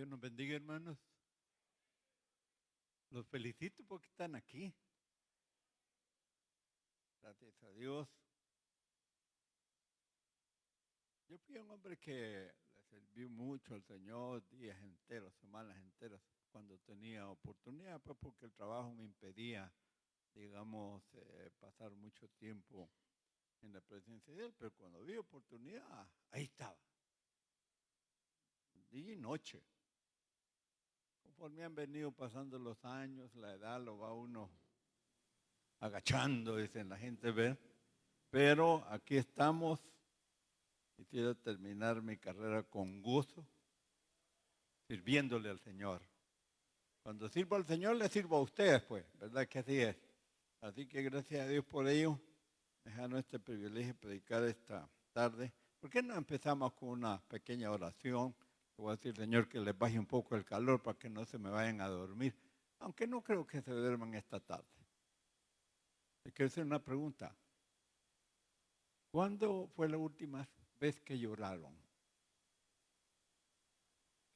Dios nos bendiga, hermanos. Los felicito porque están aquí. Gracias a Dios. Yo fui un hombre que le sirvió mucho al Señor días enteros, semanas enteras, cuando tenía oportunidad, pues porque el trabajo me impedía, digamos, pasar mucho tiempo en la presencia de Él. Pero cuando vi oportunidad, ahí estaba. Día y noche. Conforme han venido pasando los años, la edad lo va uno agachando, dicen la gente, ve. Pero aquí estamos. Quisiera terminar mi carrera con gozo, sirviéndole al Señor. Cuando sirvo al Señor, le sirvo a ustedes, pues, ¿verdad que así es? Así que gracias a Dios por ello, dejando este privilegio de predicar esta tarde. ¿Por qué no empezamos con una pequeña oración? Le voy a decir, Señor, que les baje un poco el calor para que no se me vayan a dormir, aunque no creo que se duerman esta tarde. Le quiero hacer una pregunta. ¿Cuándo fue la última vez que lloraron?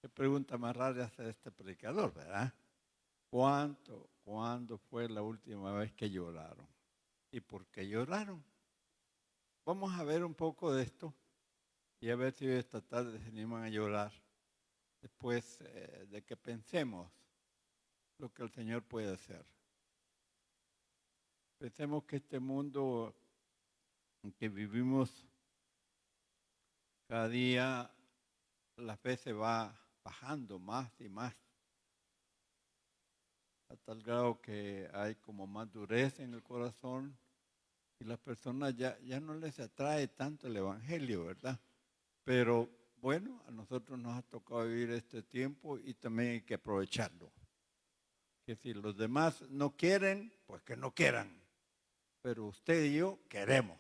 Qué pregunta más rara hace este predicador, ¿verdad? ¿Cuándo fue la última vez que lloraron? ¿Y por qué lloraron? Vamos a ver un poco de esto y a ver si esta tarde se animan a llorar después de que pensemos lo que el Señor puede hacer. Pensemos que este mundo en que vivimos, cada día la fe se va bajando más y más, a tal grado que hay como más dureza en el corazón y las personas ya no les atrae tanto el Evangelio, ¿verdad? Pero bueno, a nosotros nos ha tocado vivir este tiempo y también hay que aprovecharlo. Que si los demás no quieren, pues que no quieran, pero usted y yo queremos.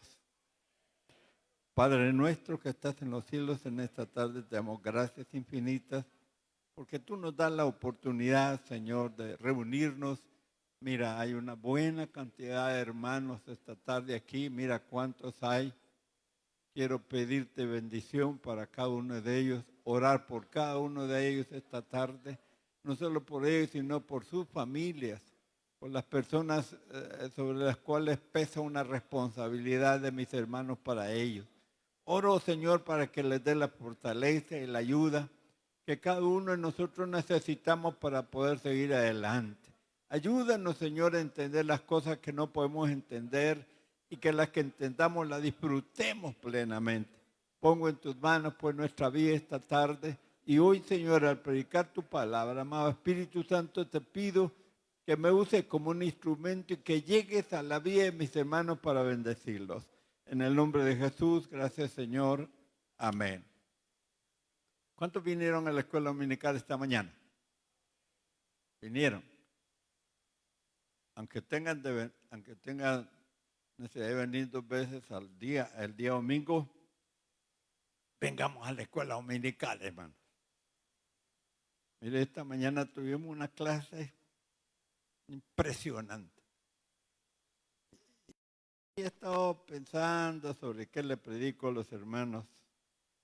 Padre nuestro que estás en los cielos, en esta tarde te damos gracias infinitas porque tú nos das la oportunidad, Señor, de reunirnos. Mira, hay una buena cantidad de hermanos esta tarde aquí. Mira cuántos hay. Quiero pedirte bendición para cada uno de ellos, orar por cada uno de ellos esta tarde. No solo por ellos, sino por sus familias, por las personas sobre las cuales pesa una responsabilidad de mis hermanos para ellos. Oro, Señor, para que les dé la fortaleza y la ayuda que cada uno de nosotros necesitamos para poder seguir adelante. Ayúdanos, Señor, a entender las cosas que no podemos entender y que las que entendamos las disfrutemos plenamente. Pongo en tus manos, pues, nuestra vida esta tarde y hoy, Señor, al predicar tu palabra, amado Espíritu Santo, te pido que me uses como un instrumento y que llegues a la vida de mis hermanos para bendecirlos. En el nombre de Jesús, gracias, Señor. Amén. ¿Cuántos vinieron a la escuela dominical esta mañana? Vinieron. Aunque tengan necesidad de venir 2 veces al día, el día domingo, vengamos a la escuela dominical, hermano. Mire, esta mañana tuvimos una clase impresionante. Y he estado pensando sobre qué le predico a los hermanos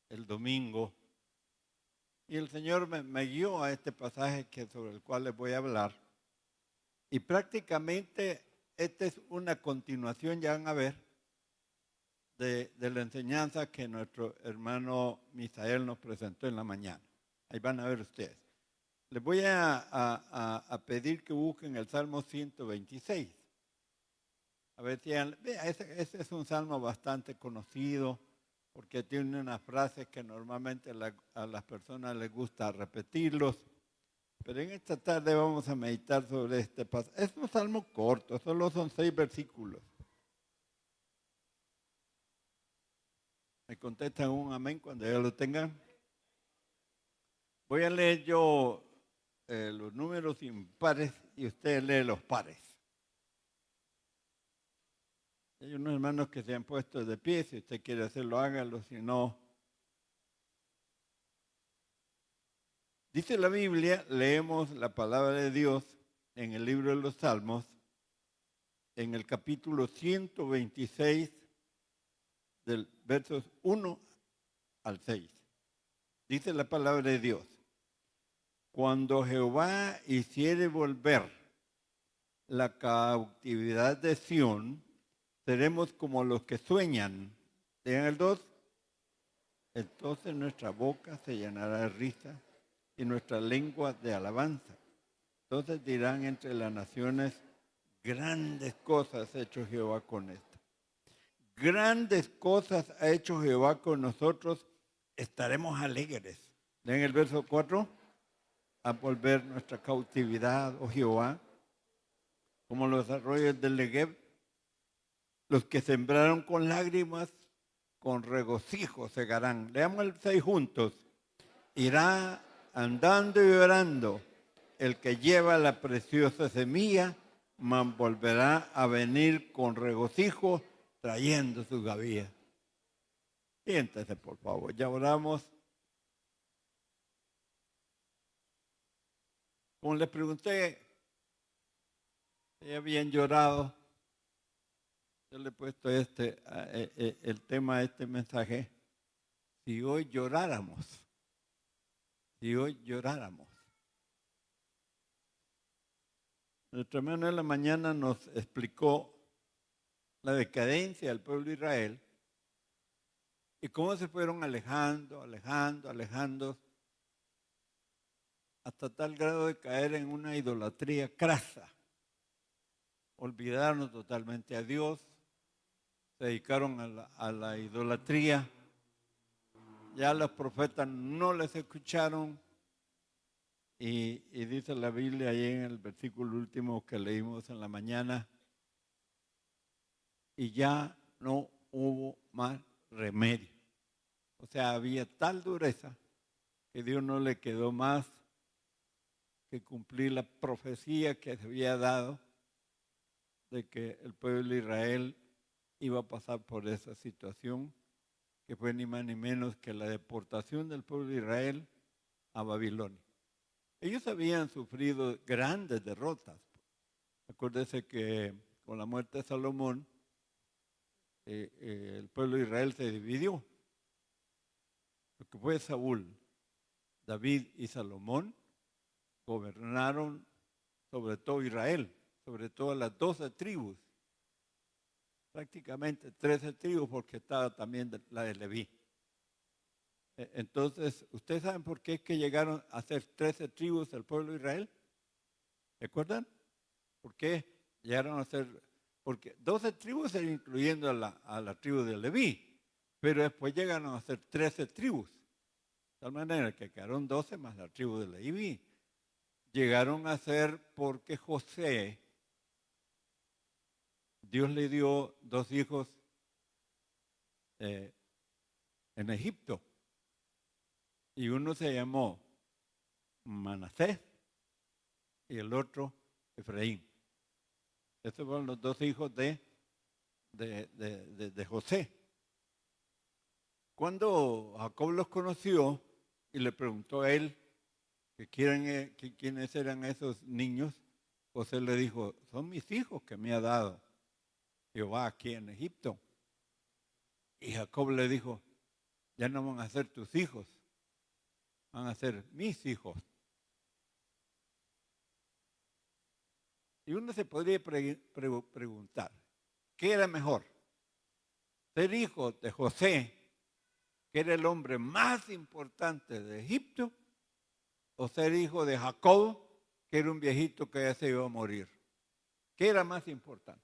el domingo. Y el Señor me guió a este pasaje sobre el cual les voy a hablar. Y prácticamente esta es una continuación, ya van a ver, de la enseñanza que nuestro hermano Misael nos presentó en la mañana. Ahí van a ver ustedes. Les voy a pedir que busquen el Salmo 126. A ver si ese es un salmo bastante conocido porque tiene unas frases que normalmente a las personas les gusta repetirlos. Pero en esta tarde vamos a meditar sobre este pasaje. Es un salmo corto, solo son 6 versículos. ¿Me contestan un amén cuando ya lo tengan? Voy a leer yo los números impares y usted lee los pares. Hay unos hermanos que se han puesto de pie, si usted quiere hacerlo, hágalo, si no. Dice la Biblia, leemos la palabra de Dios en el libro de los Salmos, en el capítulo 126, del versos 1 al 6. Dice la palabra de Dios: Cuando Jehová hiciere volver la cautividad de Sión, seremos como los que sueñan. Digan el 2. Entonces nuestra boca se llenará de risa y nuestra lengua de alabanza. Entonces dirán entre las naciones, grandes cosas ha hecho Jehová con esto. Grandes cosas ha hecho Jehová con nosotros, estaremos alegres. En el verso 4, a volver nuestra cautividad, oh Jehová, como los arroyos del Negev, los que sembraron con lágrimas, con regocijo segarán. Leamos el 6 juntos. Irá andando y llorando el que lleva la preciosa semilla, mas volverá a venir con regocijo trayendo su gavilla. Siéntese, por favor. Ya oramos. Como les pregunté, ya habían llorado. Yo le he puesto el tema de este mensaje. Si hoy lloráramos. Si hoy lloráramos. Nuestro hermano en la mañana nos explicó la decadencia del pueblo de Israel y cómo se fueron alejando, hasta tal grado de caer en una idolatría crasa. Olvidaron totalmente a Dios, se dedicaron a la idolatría. Ya los profetas no les escucharon y dice la Biblia ahí en el versículo último que leímos en la mañana, y ya no hubo más remedio. O sea, había tal dureza que Dios no le quedó más que cumplir la profecía que se había dado de que el pueblo de Israel iba a pasar por esa situación, que fue ni más ni menos que la deportación del pueblo de Israel a Babilonia. Ellos habían sufrido grandes derrotas. Acuérdense que con la muerte de Salomón, el pueblo de Israel se dividió. Lo que fue Saúl, David y Salomón gobernaron sobre todo Israel, sobre todo las 12 tribus, prácticamente 13 tribus porque estaba también la de Leví. Entonces, ¿ustedes saben por qué es que llegaron a ser 13 tribus del pueblo de Israel? ¿Recuerdan? ¿Por qué llegaron a ser? Porque 12 tribus incluyendo a la tribu de Leví, pero después llegaron a ser 13 tribus. De tal manera que quedaron 12 más la tribu de Leví. Llegaron a ser porque José, Dios le dio 2 hijos en Egipto. Y uno se llamó Manasés y el otro Efraín. Estos fueron los 2 hijos de José. Cuando Jacob los conoció y le preguntó a él quiénes eran esos niños, José le dijo, son mis hijos que me ha dado Jehová aquí en Egipto. Y Jacob le dijo, ya no van a ser tus hijos, van a ser mis hijos. Y uno se podría preguntar, ¿qué era mejor? ¿Ser hijo de José, que era el hombre más importante de Egipto, o ser hijo de Jacob, que era un viejito que ya se iba a morir? ¿Qué era más importante?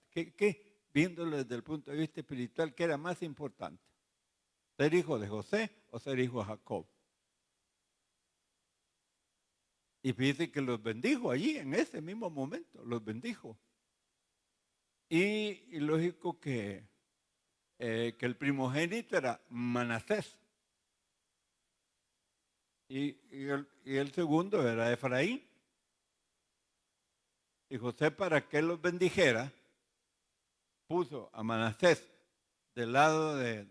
Viéndolo desde el punto de vista espiritual, ¿qué era más importante? ¿Ser hijo de José o ser hijo de Jacob? Y fíjense que los bendijo allí, en ese mismo momento, los bendijo. Y lógico que el primogénito era Manasés. Y el segundo era Efraín. Y José, para que los bendijera, puso a Manasés del lado de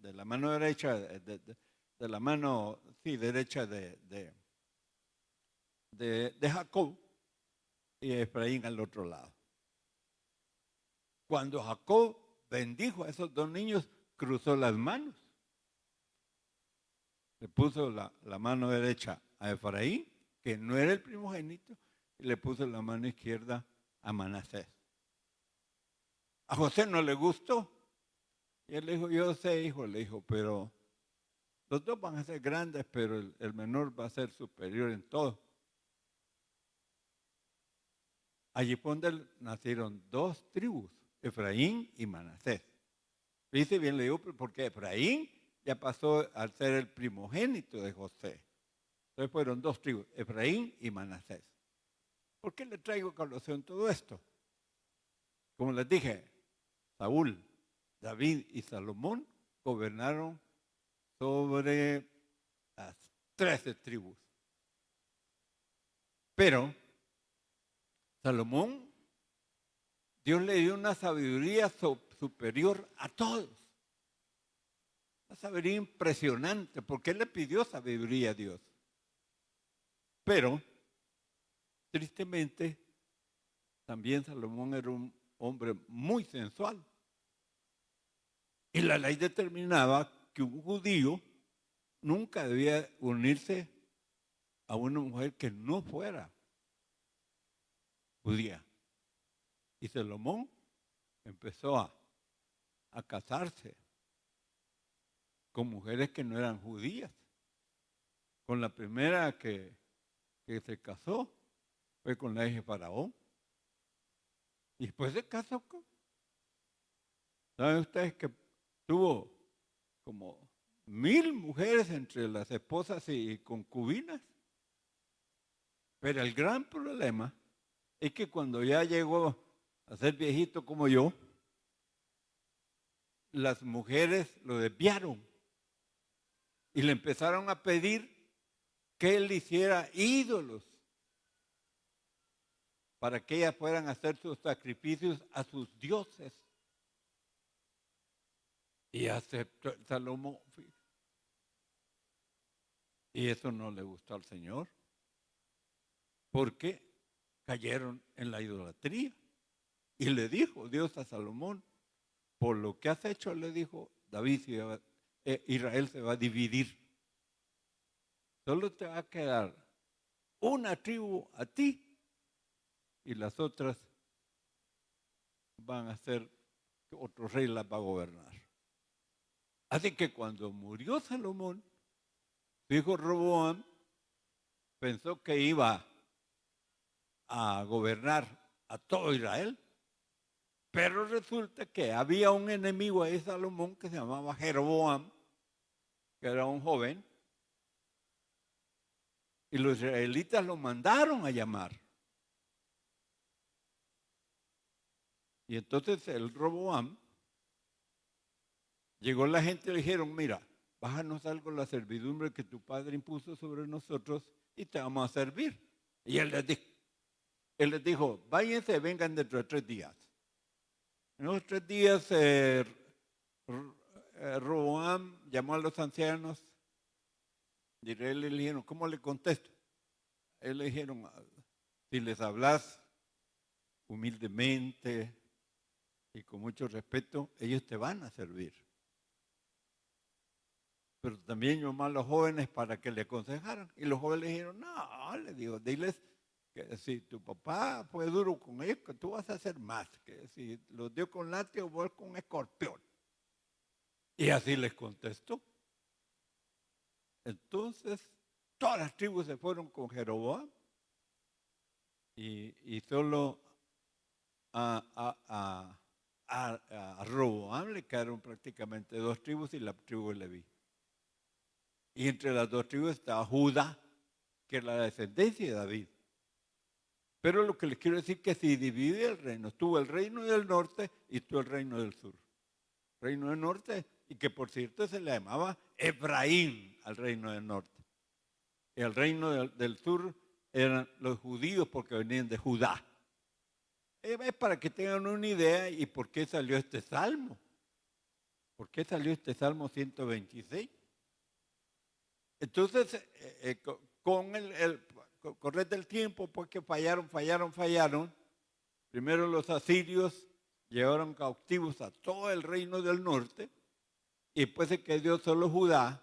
la mano derecha, de la mano derecha de Jacob, y Efraín al otro lado. Cuando Jacob bendijo a esos 2 niños, cruzó las manos. Le puso la mano derecha a Efraín que no era el primogénito, y le puso la mano izquierda a Manasés. A José no le gustó. Y él le dijo, yo sé, hijo, le dijo, pero los dos van a ser grandes, pero el menor va a ser superior en todo. Allí fue donde nacieron dos tribus, Efraín y Manasés. Dice bien, le digo, porque Efraín ya pasó al ser el primogénito de José. Entonces fueron dos tribus, Efraín y Manasés. ¿Por qué le traigo a colación todo esto? Como les dije, Saúl, David y Salomón gobernaron sobre las 13 tribus. Pero Salomón, Dios le dio una sabiduría superior a todos. Una sabiduría impresionante, porque él le pidió sabiduría a Dios. Pero, tristemente, también Salomón era un hombre muy sensual. Y la ley determinaba que un judío nunca debía unirse a una mujer que no fuera judía. Y Salomón empezó a casarse con mujeres que no eran judías. Con la primera que se casó fue con la hija de Faraón. Y después se casó con... ¿Saben ustedes que tuvo como 1000 mujeres entre las esposas y concubinas? Pero el gran problema es que cuando ya llegó a ser viejito como yo, las mujeres lo desviaron y le empezaron a pedir que él hiciera ídolos para que ellas fueran a hacer sus sacrificios a sus dioses. Y aceptó Salomón. Y eso no le gustó al Señor, porque cayeron en la idolatría. Y le dijo Dios a Salomón, por lo que has hecho, le dijo, David, Israel se va a dividir. Solo te va a quedar una tribu a ti y las otras van a ser, otro rey las va a gobernar. Así que cuando murió Salomón, su hijo Roboam pensó que iba a gobernar a todo Israel, pero resulta que había un enemigo de Salomón que se llamaba Jeroboam, que era un joven, y los israelitas lo mandaron a llamar. Y entonces el Roboam, llegó la gente y le dijeron, mira, bájanos algo la servidumbre que tu padre impuso sobre nosotros y te vamos a servir. Y él les dijo, váyanse, vengan dentro de 3 días. En los 3 días Roboam llamó a los ancianos y le dijeron, ¿cómo le contesto? Él le dijeron, si les hablas humildemente y con mucho respeto, ellos te van a servir. Pero también llamó a los jóvenes para que le aconsejaran. Y los jóvenes le dijeron, no, le digo, diles que si tu papá fue duro con ellos, que tú vas a hacer más. Que si los dio con látigo, vos con escorpión. Y así les contestó. Entonces, todas las tribus se fueron con Jeroboam y solo a Roboam le quedaron prácticamente 2 tribus y la tribu de Leví. Y entre las 2 tribus estaba Judá, que es la descendencia de David. Pero lo que les quiero decir es que se divide el reino. Estuvo el reino del norte y estuvo el reino del sur. Reino del norte, y que por cierto se le llamaba Efraín al reino del norte. Y el reino del sur eran los judíos porque venían de Judá. Es para que tengan una idea y por qué salió este salmo. ¿Por qué salió este salmo 126? Entonces, con el correr del tiempo, pues que fallaron. Primero los asirios llevaron cautivos a todo el reino del norte y después se quedó solo Judá,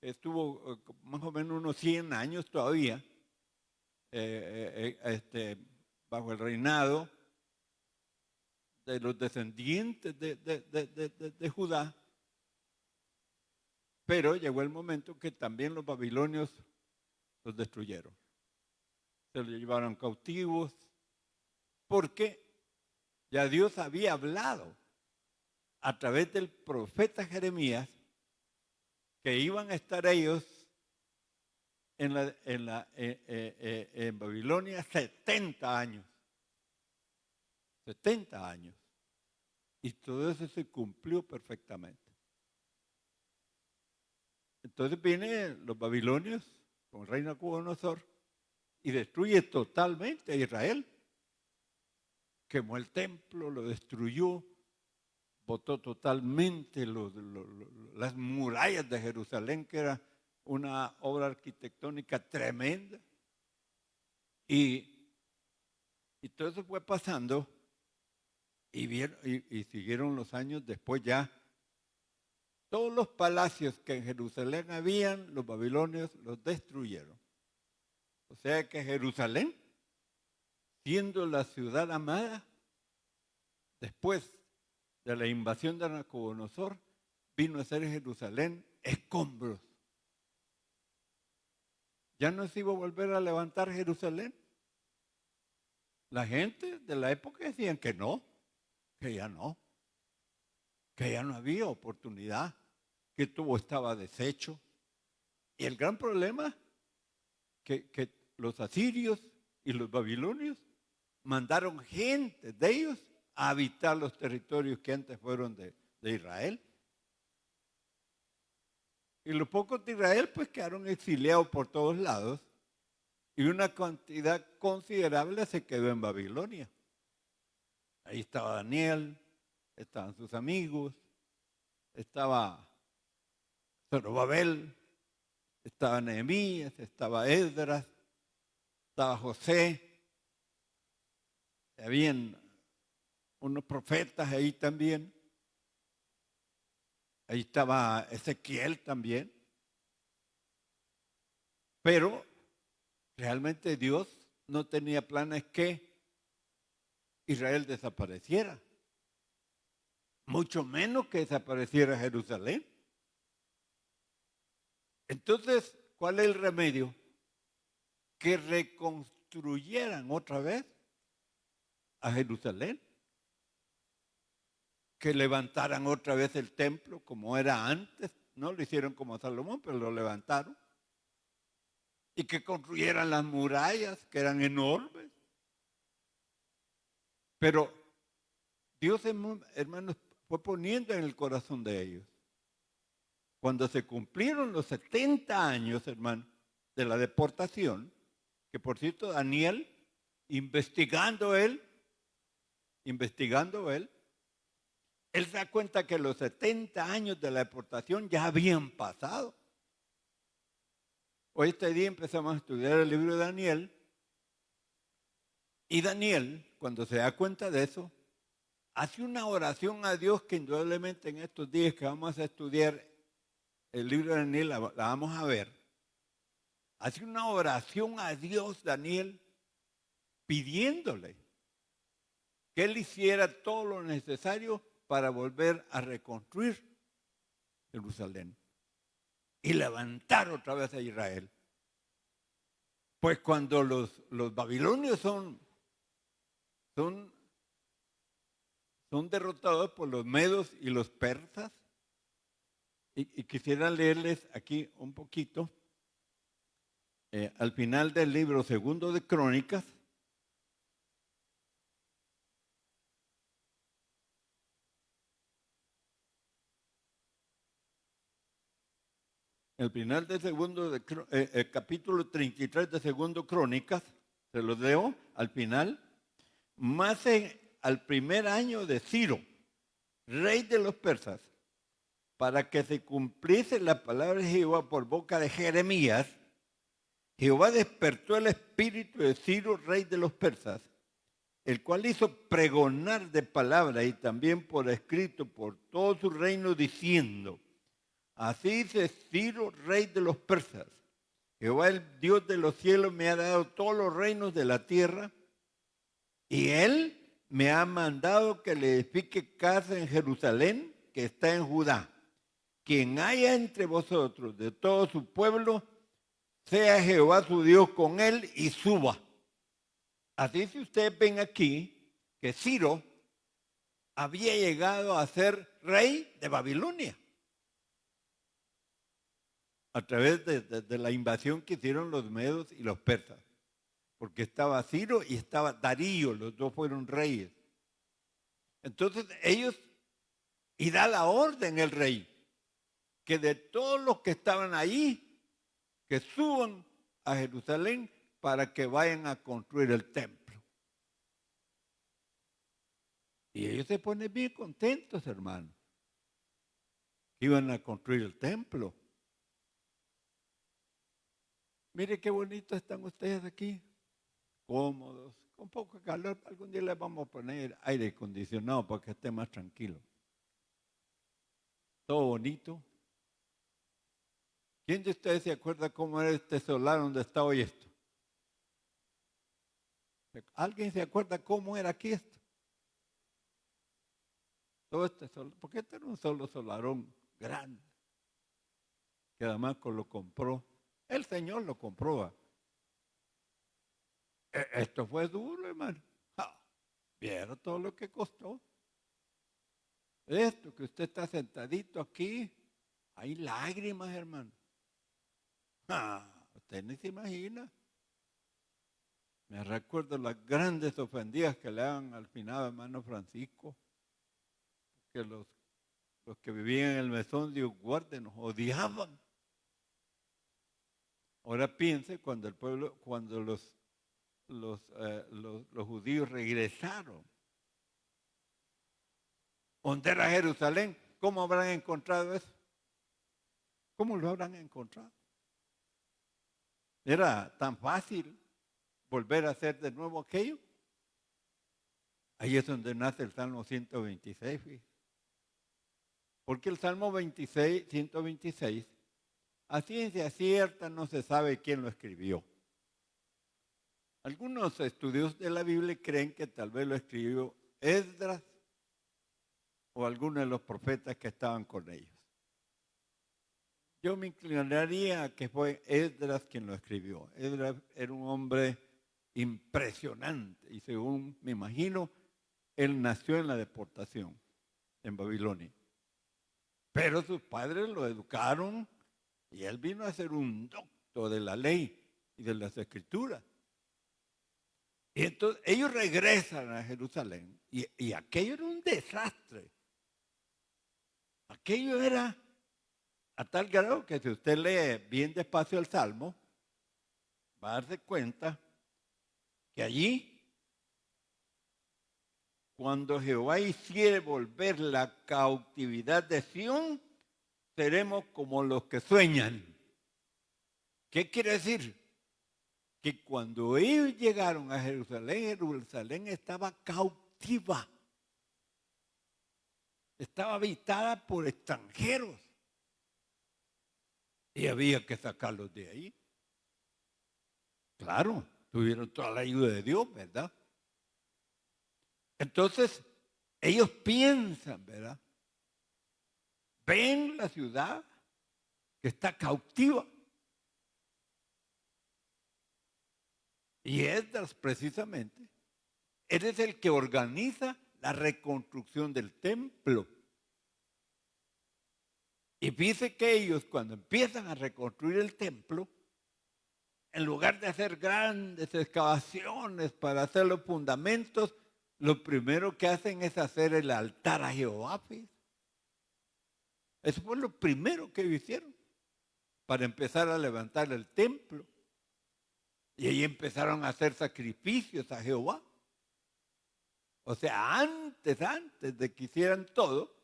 estuvo más o menos unos 100 años todavía, bajo el reinado de los descendientes de Judá, pero llegó el momento que también los babilonios los destruyeron. Se los llevaron cautivos, porque ya Dios había hablado a través del profeta Jeremías que iban a estar ellos en Babilonia 70 años. 70 años. Y todo eso se cumplió perfectamente. Entonces vienen los babilonios con el rey Nabucodonosor y destruye totalmente a Israel. Quemó el templo, lo destruyó, botó totalmente las murallas de Jerusalén, que era una obra arquitectónica tremenda. Y todo eso fue pasando y siguieron los años después ya. Todos los palacios que en Jerusalén habían, los babilonios los destruyeron. O sea que Jerusalén, siendo la ciudad amada, después de la invasión de Nabucodonosor, vino a ser Jerusalén escombros. Ya no se iba a volver a levantar Jerusalén. La gente de la época decían que no, que ya no había oportunidad, que todo estaba deshecho. Y el gran problema, que los asirios y los babilonios mandaron gente de ellos a habitar los territorios que antes fueron de Israel. Y los pocos de Israel pues quedaron exiliados por todos lados y una cantidad considerable se quedó en Babilonia. Ahí estaba Daniel, estaban sus amigos, estaba Zorobabel, estaba Nehemías, estaba Esdras, estaba José, habían unos profetas ahí también. Ahí estaba Ezequiel también. Pero realmente Dios no tenía planes que Israel desapareciera. Mucho menos que desapareciera Jerusalén. Entonces, ¿cuál es el remedio? Que reconstruyeran otra vez a Jerusalén. Que levantaran otra vez el templo como era antes. No lo hicieron como Salomón, pero lo levantaron. Y que construyeran las murallas, que eran enormes. Pero Dios, hermanos, fue poniendo en el corazón de ellos. Cuando se cumplieron los 70 años, hermano, de la deportación, que por cierto Daniel, investigando él, él se da cuenta que los 70 años de la deportación ya habían pasado. Hoy este día empezamos a estudiar el libro de Daniel. Y Daniel, cuando se da cuenta de eso, hace una oración a Dios que indudablemente en estos días que vamos a estudiar el libro de Daniel la vamos a ver. Hace una oración a Dios, Daniel, pidiéndole que él hiciera todo lo necesario para volver a reconstruir Jerusalén y levantar otra vez a Israel. Pues cuando los babilonios son derrotados por los medos y los persas, y quisiera leerles aquí un poquito, al final del libro segundo de Crónicas, el final del capítulo 33 de segundo Crónicas, se los leo al final. Más al primer año de Ciro, rey de los persas, para que se cumpliese la palabra de Jehová por boca de Jeremías, Jehová despertó el espíritu de Ciro, rey de los persas, el cual hizo pregonar de palabra y también por escrito por todo su reino, diciendo: así dice Ciro, rey de los persas, Jehová, el Dios de los cielos, me ha dado todos los reinos de la tierra, y Él me ha mandado que le edifique casa en Jerusalén, que está en Judá. Quien haya entre vosotros de todo su pueblo, sea Jehová su Dios con él y suba. Así si ustedes ven aquí que Ciro había llegado a ser rey de Babilonia a través de la invasión que hicieron los medos y los persas. Porque estaba Ciro y estaba Darío, los dos fueron reyes. Entonces ellos, y da la orden el rey, que de todos los que estaban ahí, que suban a Jerusalén para que vayan a construir el templo. Y ellos se ponen bien contentos, hermano, que iban a construir el templo. Mire qué bonito están ustedes aquí, cómodos, con poco calor. Algún día les vamos a poner aire acondicionado para que esté más tranquilo. Todo bonito. ¿Quién de ustedes se acuerda cómo era este solar donde está hoy esto? ¿Alguien se acuerda cómo era aquí esto? Todo este solar, porque este era un solo solarón grande, que además lo compró. El Señor lo compró. Esto fue duro, hermano. ¿Vieron todo lo que costó? Esto que usted está sentadito aquí, hay lágrimas, hermano. Usted ni se imagina. Me recuerdo las grandes ofendidas que le daban al finado hermano Francisco, que los que vivían en el mesón de guardia nos odiaban. Ahora piense cuando el pueblo, cuando los judíos regresaron donde era Jerusalén, ¿cómo habrán encontrado eso? ¿Cómo lo habrán encontrado? ¿Era tan fácil volver a hacer de nuevo aquello? Ahí es donde nace el Salmo 126, fíjate. Porque el Salmo 126, a ciencia cierta no se sabe quién lo escribió. Algunos estudiosos de la Biblia creen que tal vez lo escribió Esdras o alguno de los profetas que estaban con ellos. Yo me inclinaría a que fue Esdras quien lo escribió. Esdras era un hombre impresionante y según me imagino, él nació en la deportación en Babilonia. Pero sus padres lo educaron y él vino a ser un doctor de la ley y de las escrituras. Y entonces ellos regresan a Jerusalén y aquello era un desastre. Aquello era a tal grado que si usted lee bien despacio el Salmo, va a darse cuenta que allí, cuando Jehová hiciere volver la cautividad de Sión, seremos como los que sueñan. ¿Qué quiere decir? Que cuando ellos llegaron a Jerusalén, Jerusalén estaba cautiva. Estaba habitada por extranjeros. Y había que sacarlos de ahí. Claro, tuvieron toda la ayuda de Dios, ¿verdad? Entonces, ellos piensan, ¿verdad? Ven la ciudad que está cautiva. Y Esdras, precisamente, él es el que organiza la reconstrucción del templo. Y fíjese que ellos cuando empiezan a reconstruir el templo, en lugar de hacer grandes excavaciones para hacer los fundamentos, lo primero que hacen es hacer el altar a Jehová. Eso fue lo primero que hicieron para empezar a levantar el templo. Y ahí empezaron a hacer sacrificios a Jehová. O sea, antes de que hicieran todo,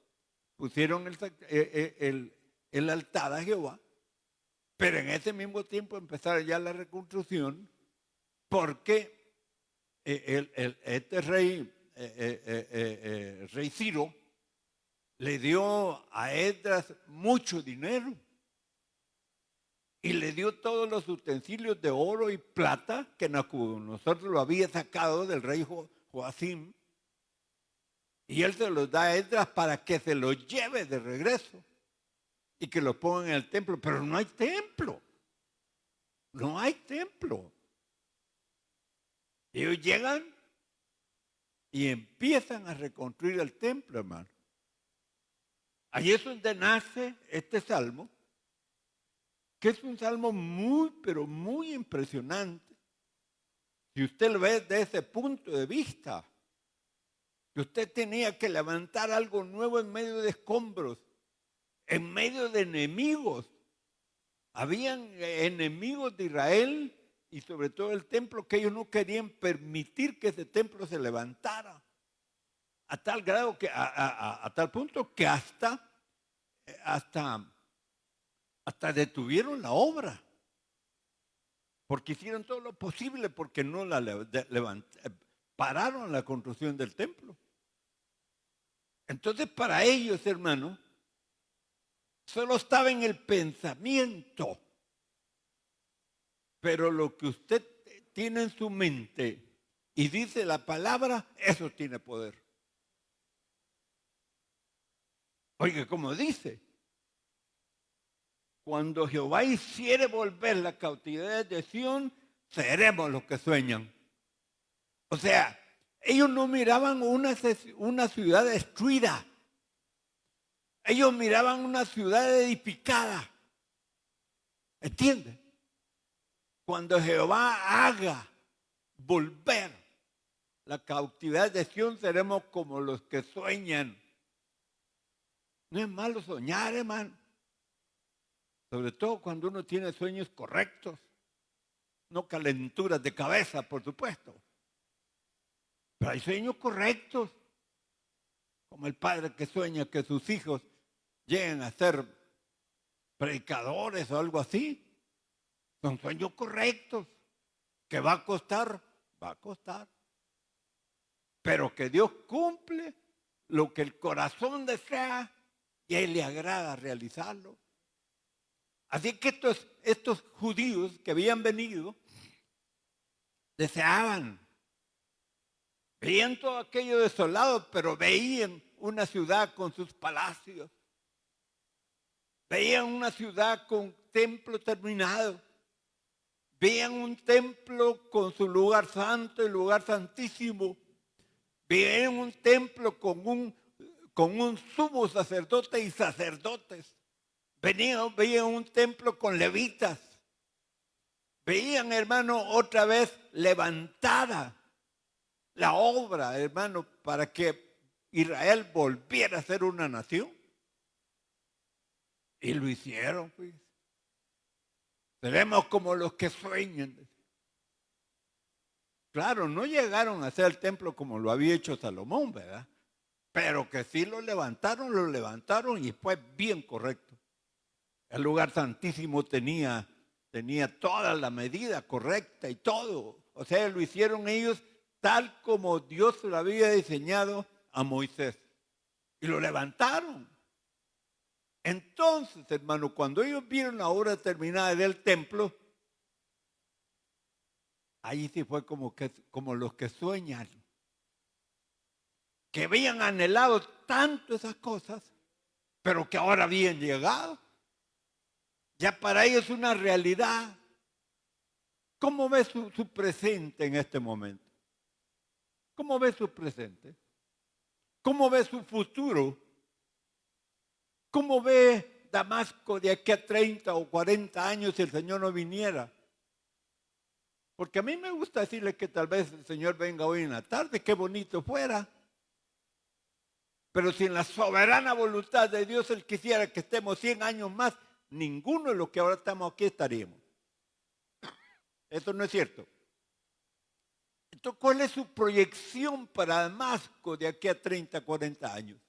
pusieron el altar a Jehová, pero en ese mismo tiempo empezaron ya la reconstrucción, porque este rey Ciro, le dio a Esdras mucho dinero y le dio todos los utensilios de oro y plata que Nabucodonosor lo había sacado del rey Joacim, y él se los da a Esdras para que se los lleve de regreso y que lo pongan en el templo. Pero no hay templo. No hay templo. Ellos llegan y empiezan a reconstruir el templo, hermano. Ahí es donde nace este salmo, que es un salmo muy, pero muy impresionante. Si usted lo ve desde ese punto de vista, que usted tenía que levantar algo nuevo en medio de escombros, en medio de enemigos. Habían enemigos de Israel y sobre todo el templo, que ellos no querían permitir que ese templo se levantara. A tal grado que, a tal punto que hasta detuvieron la obra. Porque hicieron todo lo posible porque no la pararon la construcción del templo. Entonces, para ellos, hermano, solo estaba en el pensamiento. Pero lo que usted tiene en su mente y dice la palabra, eso tiene poder. Oiga, como dice, cuando Jehová hiciere volver la cautividad de Sión, seremos los que sueñan. O sea, ellos no miraban una ciudad destruida. Ellos miraban una ciudad edificada. ¿Entiende? Cuando Jehová haga volver la cautividad de Sión, seremos como los que sueñan. No es malo soñar, hermano. Sobre todo cuando uno tiene sueños correctos. No calenturas de cabeza, por supuesto. Pero hay sueños correctos. Como el padre que sueña que sus hijos lleguen a ser predicadores o algo así. Son sueños correctos. ¿Que va a costar? Va a costar. Pero que Dios cumple lo que el corazón desea y a Él le agrada realizarlo. Así que estos judíos que habían venido deseaban, veían todo aquello desolado, pero veían una ciudad con sus palacios, veían una ciudad con templo terminado, veían un templo con su lugar santo y lugar santísimo, veían un templo con un sumo sacerdote y sacerdotes. Veían un templo con levitas. Veían, hermano, otra vez levantada la obra, hermano, para que Israel volviera a ser una nación. Y lo hicieron, pues. Seremos como los que sueñan. Claro, no llegaron a hacer el templo como lo había hecho Salomón, ¿verdad? Pero que sí lo levantaron y fue bien correcto. El lugar santísimo tenía toda la medida correcta y todo. O sea, lo hicieron ellos tal como Dios lo había diseñado a Moisés. Y lo levantaron. Entonces, hermano, cuando ellos vieron la obra terminada del templo, ahí sí fue como los que sueñan. Que habían anhelado tanto esas cosas, pero que ahora habían llegado. Ya para ellos es una realidad. ¿Cómo ve su presente en este momento? ¿Cómo ve su presente? ¿Cómo ve su futuro? ¿Cómo ve Damasco de aquí a 30 o 40 años si el Señor no viniera? Porque a mí me gusta decirle que tal vez el Señor venga hoy en la tarde, qué bonito fuera. Pero si en la soberana voluntad de Dios Él quisiera que estemos 100 años más, ninguno de los que ahora estamos aquí estaríamos. Eso no es cierto. Entonces, ¿cuál es su proyección para Damasco de aquí a 30, 40 años?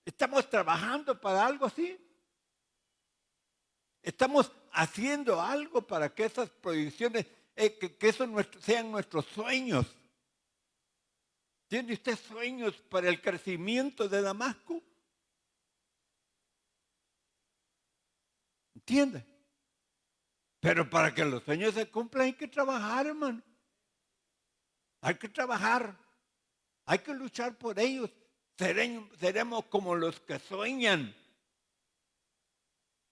¿Estamos trabajando para algo así? ¿Estamos haciendo algo para que esas proyecciones, que esos sean nuestros sueños? ¿Tiene usted sueños para el crecimiento de Damasco? ¿Entiendes? Pero para que los sueños se cumplan hay que trabajar, hermano. Hay que trabajar. Hay que luchar por ellos. Seremos como los que sueñan.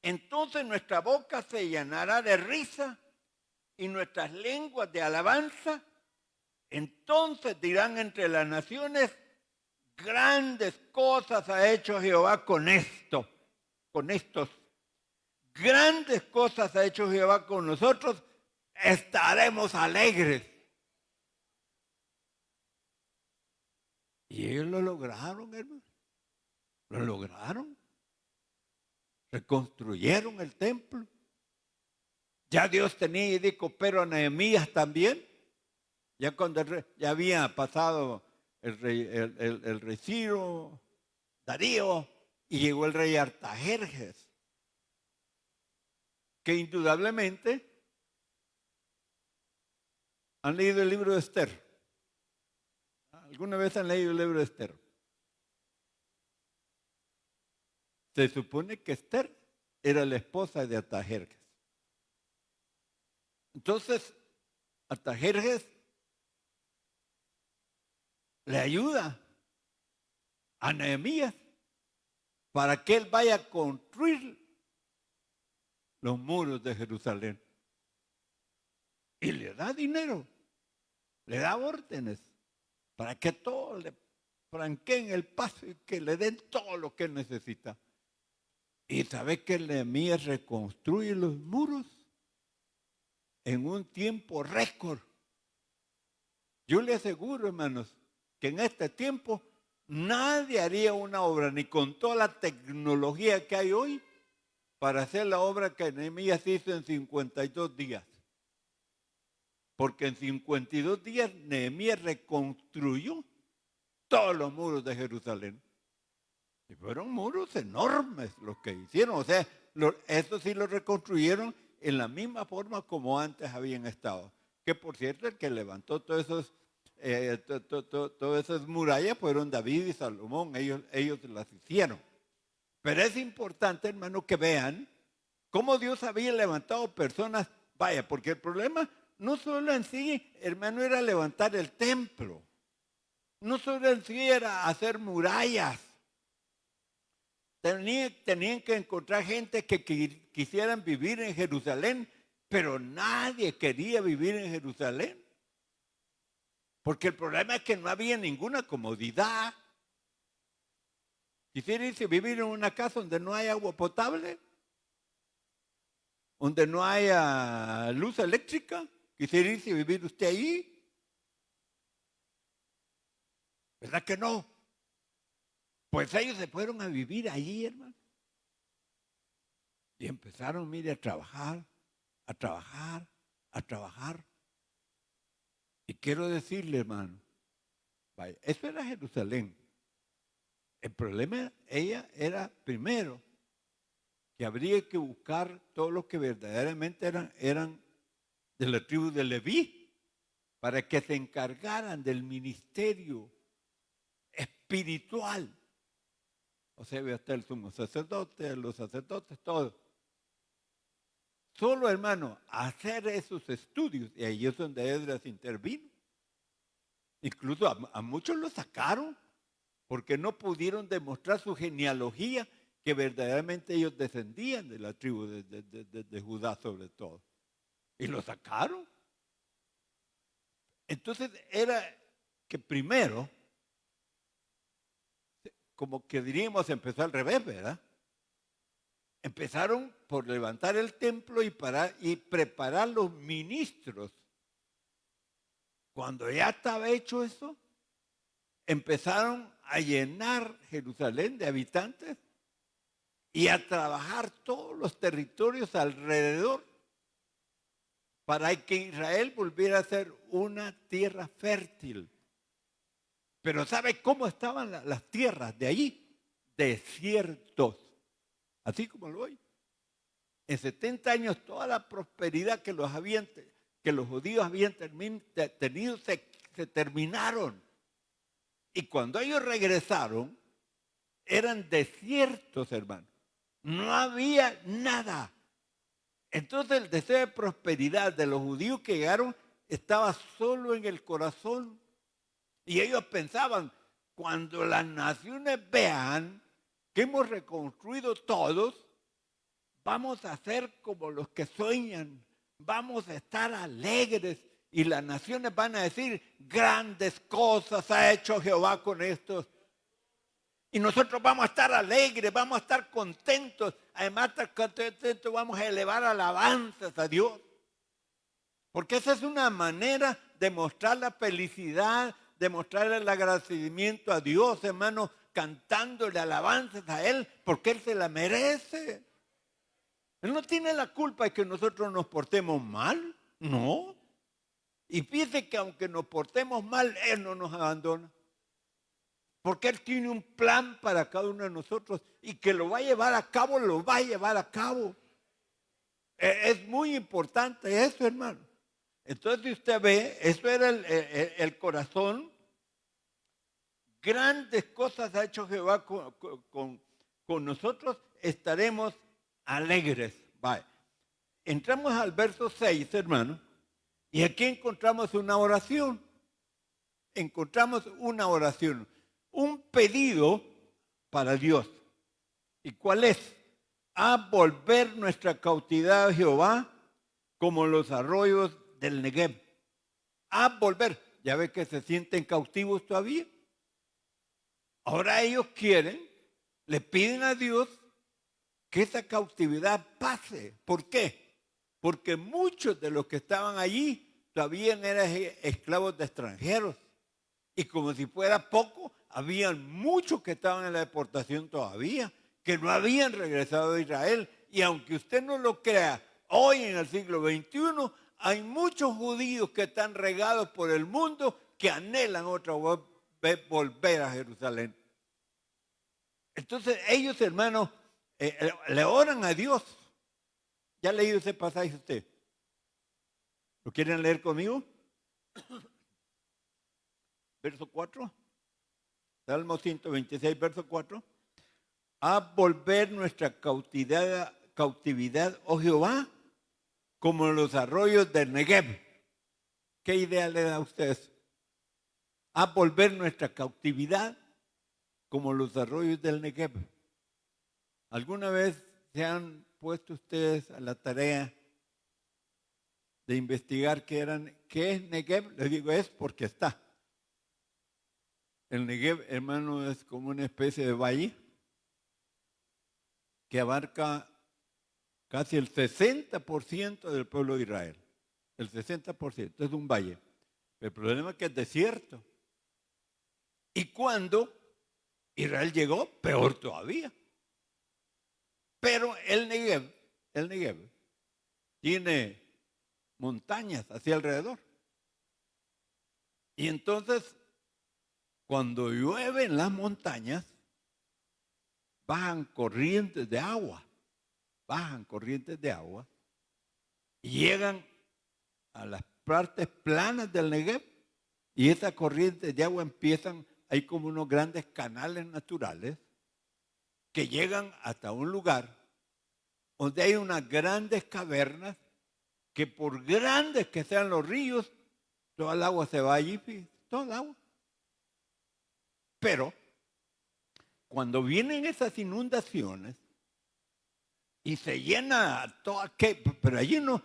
Entonces nuestra boca se llenará de risa y nuestras lenguas de alabanza. Entonces dirán entre las naciones, grandes cosas ha hecho Jehová con esto, con estos. Grandes cosas ha hecho Jehová con nosotros, estaremos alegres. Y ellos lo lograron, hermano. Lo lograron. Reconstruyeron el templo. Ya Dios tenía y dijo, pero a Nehemías también. Ya cuando ya había pasado el rey Ciro, Darío, y llegó el rey Artajerjes, que indudablemente han leído el libro de Esther. ¿Alguna vez han leído el libro de Esther? Se supone que Esther era la esposa de Artajerjes. Entonces, Artajerjes le ayuda a Nehemías para que él vaya a construir los muros de Jerusalén. Y le da dinero, le da órdenes para que todos le franqueen el paso y que le den todo lo que él necesita. Y sabe que Nehemías reconstruye los muros en un tiempo récord. Yo le aseguro, hermanos, que en este tiempo nadie haría una obra, ni con toda la tecnología que hay hoy, para hacer la obra que Nehemías hizo en 52 días. Porque en 52 días Nehemías reconstruyó todos los muros de Jerusalén. Y fueron muros enormes los que hicieron. O sea, eso sí lo reconstruyeron en la misma forma como antes habían estado. Que por cierto, el que levantó todas esas murallas fueron David y Salomón. Ellos las hicieron. Pero es importante, hermano, que vean cómo Dios había levantado personas. Vaya, porque el problema no solo en sí, hermano, era levantar el templo. No solo en sí era hacer murallas. Tenían que encontrar gente que quisieran vivir en Jerusalén, pero nadie quería vivir en Jerusalén. Porque el problema es que no había ninguna comodidad. Quisiera irse a vivir en una casa donde no hay agua potable, donde no haya luz eléctrica. Quisiera irse a vivir usted ahí. ¿Verdad que no? Pues ellos se fueron a vivir allí, hermano. Y empezaron, mire, a trabajar, a trabajar, a trabajar. Y quiero decirle, hermano, vaya, eso era Jerusalén. El problema, ella era primero que habría que buscar todos los que verdaderamente eran de la tribu de Leví, para que se encargaran del ministerio espiritual. O sea, hasta el sumo sacerdote, los sacerdotes, todo. Solo, hermano, hacer esos estudios, y ahí es donde Esdras intervino. Incluso a muchos los sacaron, porque no pudieron demostrar su genealogía, que verdaderamente ellos descendían de la tribu de Judá sobre todo. Y los sacaron. Entonces era que primero, como que diríamos, empezó al revés, ¿verdad? Empezaron por levantar el templo y preparar los ministros. Cuando ya estaba hecho eso, empezaron a llenar Jerusalén de habitantes y a trabajar todos los territorios alrededor para que Israel volviera a ser una tierra fértil. Pero ¿sabe cómo estaban las tierras de allí? Desiertos. Así como lo oye. En 70 años toda la prosperidad que los judíos habían tenido se terminaron. Y cuando ellos regresaron, eran desiertos, hermano. No había nada. Entonces el deseo de prosperidad de los judíos que llegaron estaba solo en el corazón. Y ellos pensaban, cuando las naciones vean que hemos reconstruido todos, vamos a ser como los que sueñan, vamos a estar alegres y las naciones van a decir, grandes cosas ha hecho Jehová con estos. Y nosotros vamos a estar alegres, vamos a estar contentos. Además, estar contentos, vamos a elevar alabanzas a Dios. Porque esa es una manera de mostrar la felicidad, de mostrar el agradecimiento a Dios, hermano, cantándole alabanzas a Él, porque Él se la merece. Él no tiene la culpa de que nosotros nos portemos mal, no. Y fíjese que aunque nos portemos mal, Él no nos abandona. Porque Él tiene un plan para cada uno de nosotros y que lo va a llevar a cabo, lo va a llevar a cabo. Es muy importante eso, hermano. Entonces, si usted ve, eso era el corazón. Grandes cosas ha hecho Jehová con nosotros, estaremos alegres. Bye. Entramos al verso 6, hermano, y aquí encontramos una oración. Encontramos una oración, un pedido para Dios. ¿Y cuál es? A volver nuestra cautividad a Jehová como los arroyos del Negev. A volver. Ya ve que se sienten cautivos todavía. Ahora ellos quieren, le piden a Dios que esa cautividad pase. ¿Por qué? Porque muchos de los que estaban allí todavía eran esclavos de extranjeros. Y como si fuera poco, habían muchos que estaban en la deportación todavía, que no habían regresado a Israel. Y aunque usted no lo crea, hoy en el siglo XXI hay muchos judíos que están regados por el mundo que anhelan otra vez volver a Jerusalén. Entonces ellos, hermanos, le oran a Dios. ¿Ya ha leído ese pasaje usted? ¿Lo quieren leer conmigo? Verso 4. Salmo 126, verso 4. A volver nuestra cautividad, oh Jehová, como los arroyos del Negev. ¿Qué idea le da a ustedes? A volver nuestra cautividad como los arroyos del Negev. ¿Alguna vez se han puesto ustedes a la tarea de investigar qué es Negev? Les digo, es porque está. El Negev, hermano, es como una especie de valle que abarca casi el 60% del pueblo de Israel. El 60% es un valle. El problema es que es desierto. Y cuando Israel llegó, peor todavía. Pero el Negev tiene montañas hacia alrededor. Y entonces, cuando llueve en las montañas, bajan corrientes de agua y llegan a las partes planas del Negev y esas corrientes de agua empiezan, hay como unos grandes canales naturales que llegan hasta un lugar donde hay unas grandes cavernas que por grandes que sean los ríos, toda el agua se va allí, toda el agua. Pero cuando vienen esas inundaciones y se llena todo aquello, pero allí no,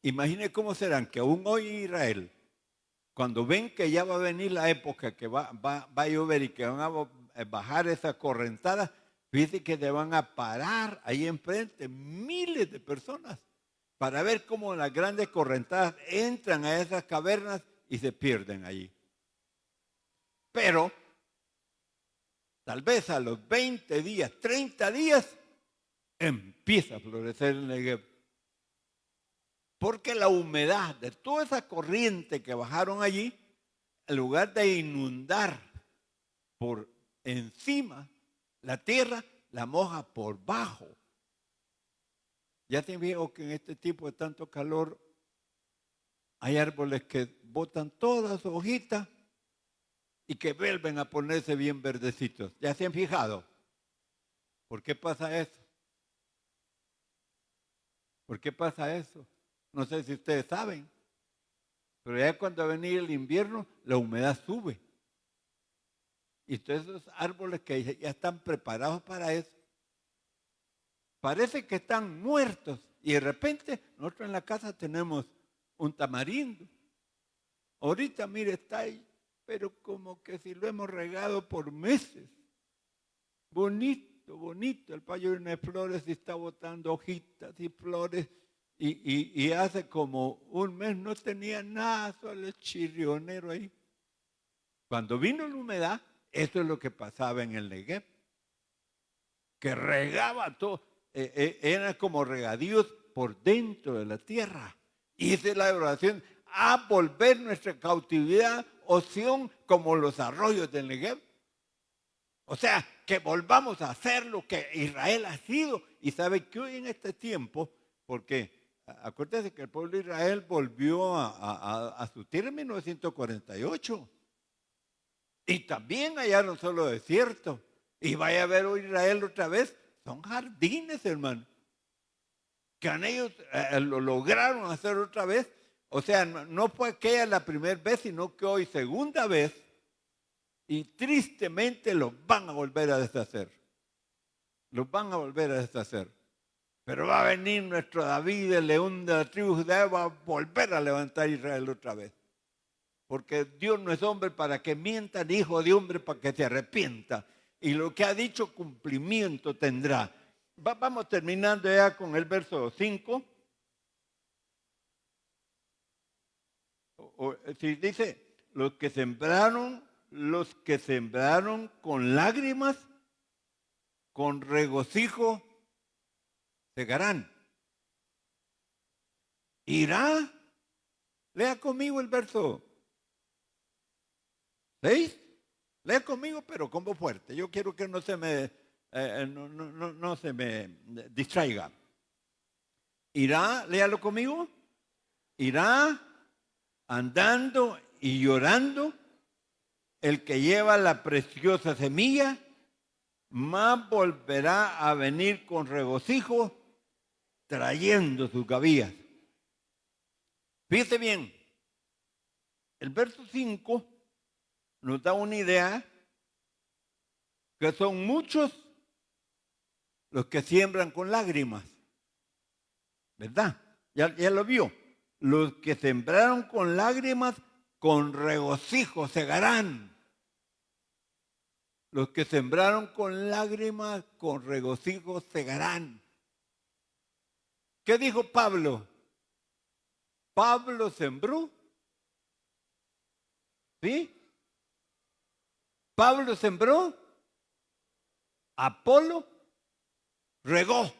imagine cómo serán, que aún hoy en Israel, cuando ven que ya va a venir la época que va a llover y que van a bajar esa correntada, fíjense que se van a parar ahí enfrente miles de personas para ver cómo las grandes correntadas entran a esas cavernas y se pierden allí. Pero tal vez a los 20 días, 30 días, empieza a florecer el Negev. Porque la humedad de toda esa corriente que bajaron allí, en lugar de inundar por encima la tierra, la moja por bajo. Ya te digo que en este tipo de tanto calor hay árboles que botan todas sus hojitas y que vuelven a ponerse bien verdecitos. ¿Ya se han fijado? ¿Por qué pasa eso? ¿Por qué pasa eso? No sé si ustedes saben, pero ya cuando venía el invierno, la humedad sube. Y todos esos árboles que ya están preparados para eso, parece que están muertos. Y de repente, nosotros en la casa tenemos un tamarindo. Ahorita, mire, está ahí, pero como que si lo hemos regado por meses. Bonito, bonito. El payo de flores y está botando hojitas y flores. Y hace como un mes no tenía nada, solo el chirrionero ahí. Cuando vino la humedad, eso es lo que pasaba en el Negev, que regaba todo. Eran como regadíos por dentro de la tierra. Hice la oración a volver nuestra cautividad o Sión como los arroyos del Negev. O sea, que volvamos a hacer lo que Israel ha sido. Y sabe que hoy en este tiempo, porque acuérdense que el pueblo de Israel volvió a su tierra en 1948. Y también hallaron solo desierto. Y vaya a ver hoy Israel otra vez. Son jardines, hermano. Que ellos lo lograron hacer otra vez. O sea, no fue que ella la primera vez, sino que hoy segunda vez. Y tristemente los van a volver a deshacer. Los van a volver a deshacer. Pero va a venir nuestro David, el león de la tribu de Judá, va a volver a levantar a Israel otra vez. Porque Dios no es hombre para que mienta, ni hijo de hombre para que se arrepienta. Y lo que ha dicho cumplimiento tendrá. Vamos terminando ya con el verso 5. Si dice, los que sembraron con lágrimas, con regocijo, segarán. Irá. Lea conmigo el verso 6. Lea conmigo, pero con voz fuerte. Yo quiero que no se me distraiga. Irá, léalo conmigo. Irá andando y llorando el que lleva la preciosa semilla, más volverá a venir con regocijo trayendo sus gavillas. Fíjese bien, el verso 5 nos da una idea que son muchos los que siembran con lágrimas, ¿verdad? Ya lo vio. Los que sembraron con lágrimas, con regocijo segarán. Los que sembraron con lágrimas, con regocijo segarán. ¿Qué dijo Pablo? Pablo sembró. ¿Sí? Pablo sembró. Apolo regó.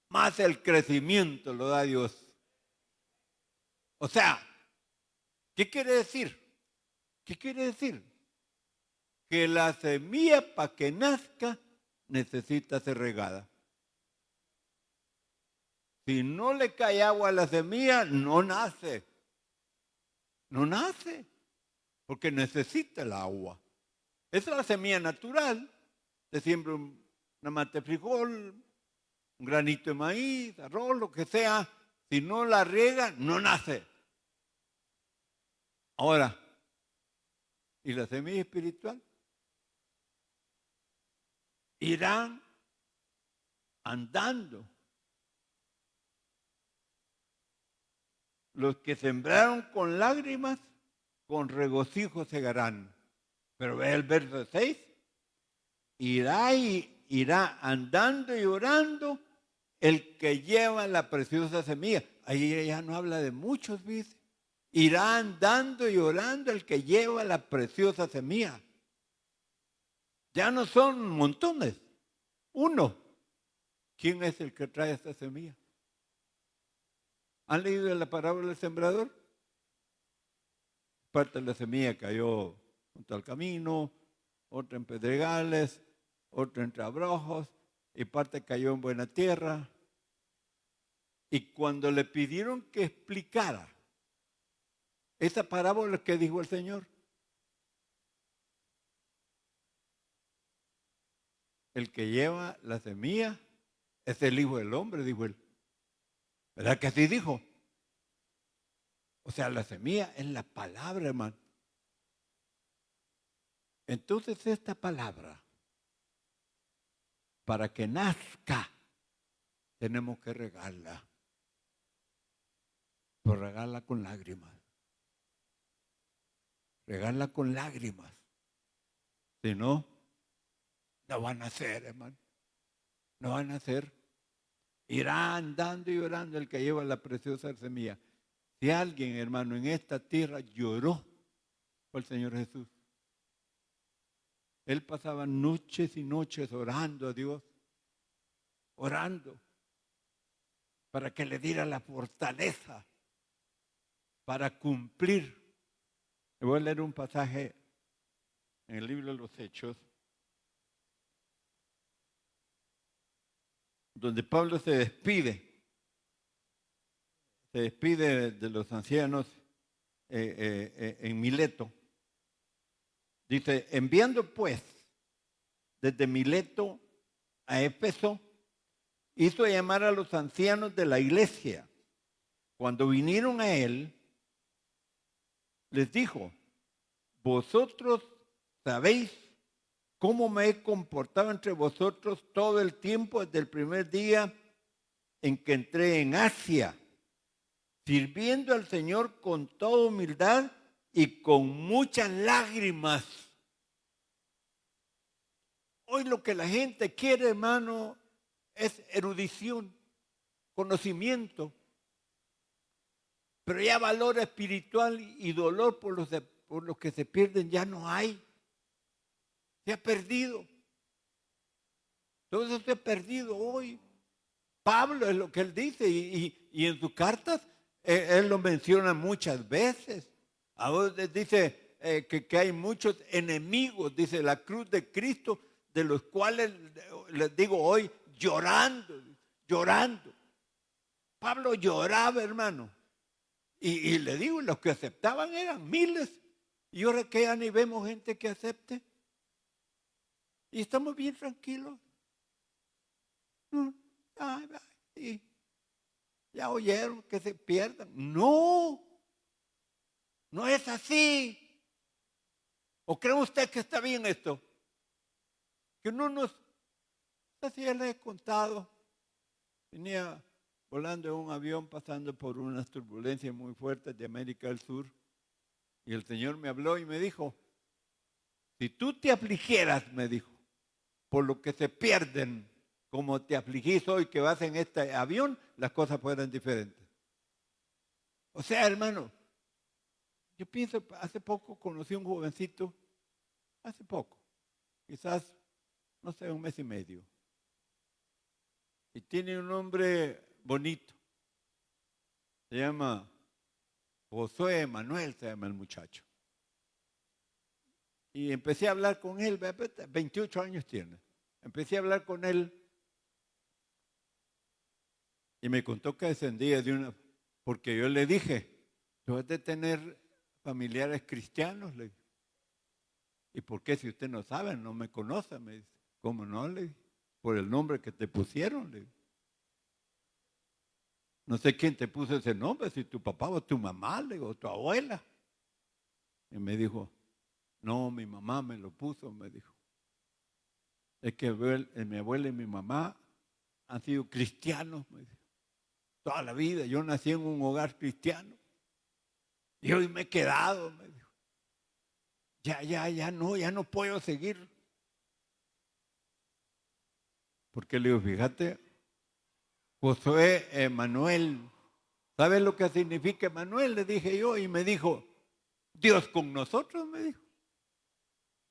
Más el crecimiento lo da Dios. O sea, ¿qué quiere decir? ¿Qué quiere decir? Que la semilla para que nazca necesita ser regada. Si no le cae agua a la semilla, no nace. No nace, porque necesita el agua. Esa es la semilla natural. Te siembra una mata de frijol, un granito de maíz, arroz, lo que sea. Si no la riega, no nace. Ahora, ¿y la semilla espiritual? Irán andando. Los que sembraron con lágrimas, con regocijo segarán. Pero ve el verso 6. Irá andando y orando el que lleva la preciosa semilla. Ahí ya no habla de muchos, dice. Irá andando y orando el que lleva la preciosa semilla. Ya no son montones. Uno. ¿Quién es el que trae esta semilla? ¿Han leído la parábola del sembrador? Parte de la semilla cayó junto al camino, otra en pedregales, otra entre abrojos, y parte cayó en buena tierra. Y cuando le pidieron que explicara esa parábola que dijo el Señor, el que lleva la semilla es el Hijo del Hombre, dijo él. ¿Verdad que así dijo? O sea, la semilla es la palabra, hermano. Entonces esta palabra, para que nazca, tenemos que regarla. Pero regarla con lágrimas. Regarla con lágrimas. Si no, no van a nacer, hermano. No van a nacer. Irá andando y llorando el que lleva la preciosa semilla. Si alguien, hermano, en esta tierra lloró, fue el Señor Jesús. Él pasaba noches y noches orando a Dios, orando para que le diera la fortaleza para cumplir. Le voy a leer un pasaje en el libro de los Hechos, donde Pablo se despide de los ancianos en Mileto. Dice, enviando pues desde Mileto a Éfeso, hizo llamar a los ancianos de la iglesia. Cuando vinieron a él, les dijo, vosotros sabéis cómo me he comportado entre vosotros todo el tiempo desde el primer día en que entré en Asia, sirviendo al Señor con toda humildad y con muchas lágrimas. Hoy lo que la gente quiere, hermano, es erudición, conocimiento, pero ya valor espiritual y dolor por los que se pierden ya no hay. Se ha perdido. Todo eso se ha perdido hoy. Pablo es lo que él dice y en sus cartas él lo menciona muchas veces. Ahora dice que hay muchos enemigos, dice la cruz de Cristo, de los cuales les digo hoy llorando. Pablo lloraba, hermano. Y le digo, los que aceptaban eran miles. Y ahora que ya ni vemos gente que acepte. Y estamos bien tranquilos. Ya oyeron que se pierdan. No, no es así. ¿O cree usted que está bien esto? Que no nos... Así ya les he contado. Venía volando en un avión pasando por unas turbulencias muy fuertes de América del Sur. Y el Señor me habló y me dijo, si tú te afligieras, me dijo, por lo que se pierden, como te afligís hoy que vas en este avión, las cosas fueran diferentes. O sea, hermano, yo pienso, hace poco conocí a un jovencito, hace poco, quizás, no sé, un mes y medio. Y tiene un nombre bonito. Se llama Josué Manuel, se llama el muchacho. Y empecé a hablar con él, 28 años tiene. Empecé a hablar con él y me contó que descendía de una... Porque yo le dije, tú has de tener familiares cristianos, le dije. ¿Y por qué si usted no sabe, no me conoce? Me dice, ¿cómo no? Le dije, por el nombre que te pusieron, le dije. No sé quién te puso ese nombre, si tu papá o tu mamá, le digo, o tu abuela. Y me dijo, no, mi mamá me lo puso, me dijo. Es que mi abuela y mi mamá han sido cristianos, me dijo. Toda la vida, yo nací en un hogar cristiano. Y hoy me he quedado, me dijo. Ya no puedo seguir. Porque le digo, fíjate, Josué Emanuel, ¿sabes lo que significa Emanuel? Le dije yo y me dijo, Dios con nosotros, me dijo.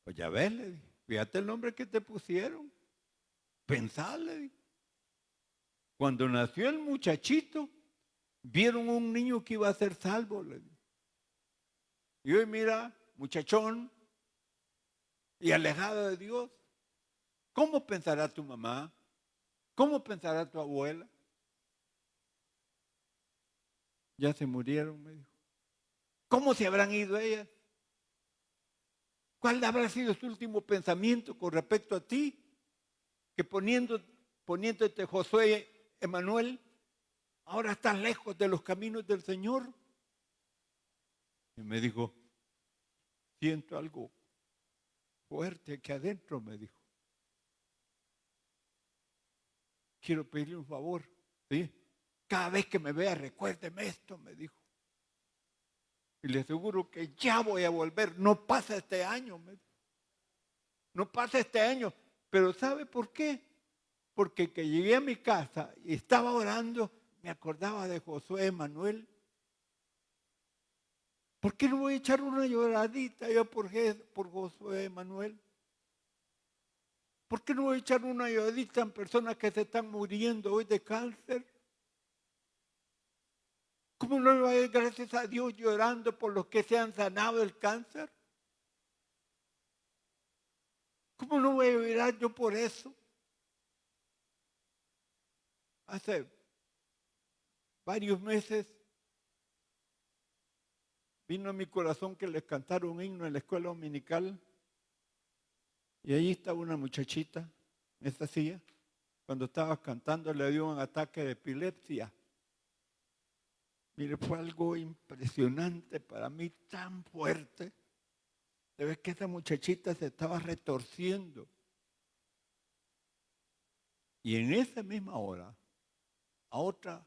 Pues ya ves, le dije, fíjate el nombre que te pusieron. Pensá, le dije. Cuando nació el muchachito, vieron un niño que iba a ser salvo, le dije. Y hoy mira, muchachón, y alejado de Dios. ¿Cómo pensará tu mamá? ¿Cómo pensará tu abuela? Ya se murieron, me dijo. ¿Cómo se habrán ido ellas? ¿Cuál habrá sido su último pensamiento con respecto a ti? Que poniéndote Josué Emanuel, Ahora estás lejos de los caminos del Señor. Y me dijo, siento algo fuerte aquí adentro, me dijo. Quiero pedirle un favor, ¿sí? Cada vez que me vea, recuérdeme esto, me dijo. Y le aseguro que ya voy a volver. No pasa este año, me dijo. No pasa este año. Pero ¿sabe por qué? Porque que llegué a mi casa y estaba orando, me acordaba de Josué Emanuel. ¿Por qué no voy a echar una lloradita yo por Josué Emanuel? ¿Por qué no voy a echar una lloradita en personas que se están muriendo hoy de cáncer? ¿Cómo no le voy a dar gracias a Dios llorando por los que se han sanado del cáncer? ¿Cómo no voy a llorar yo por eso? Hace varios meses vino a mi corazón que les cantaron un himno en la escuela dominical y ahí estaba una muchachita en esa silla. Cuando estaba cantando le dio un ataque de epilepsia. Mire, fue algo impresionante para mí, tan fuerte. Se ve que esa muchachita se estaba retorciendo. Y en esa misma hora, a otra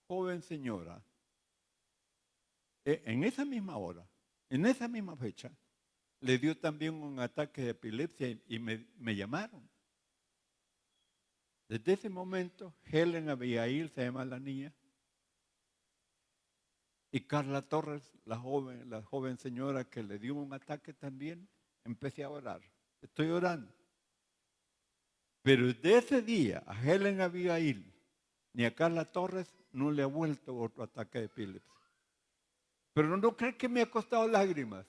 joven señora, en esa misma hora, en esa misma fecha, le dio también un ataque de epilepsia y me llamaron. Desde ese momento, Helen Abigail se llama la niña, y Carla Torres, la joven señora que le dio un ataque también, empecé a orar. Estoy orando. Pero desde ese día a Helen Abigail ni a Carla Torres no le ha vuelto otro ataque de epilepsia. Pero no cree que me ha costado lágrimas.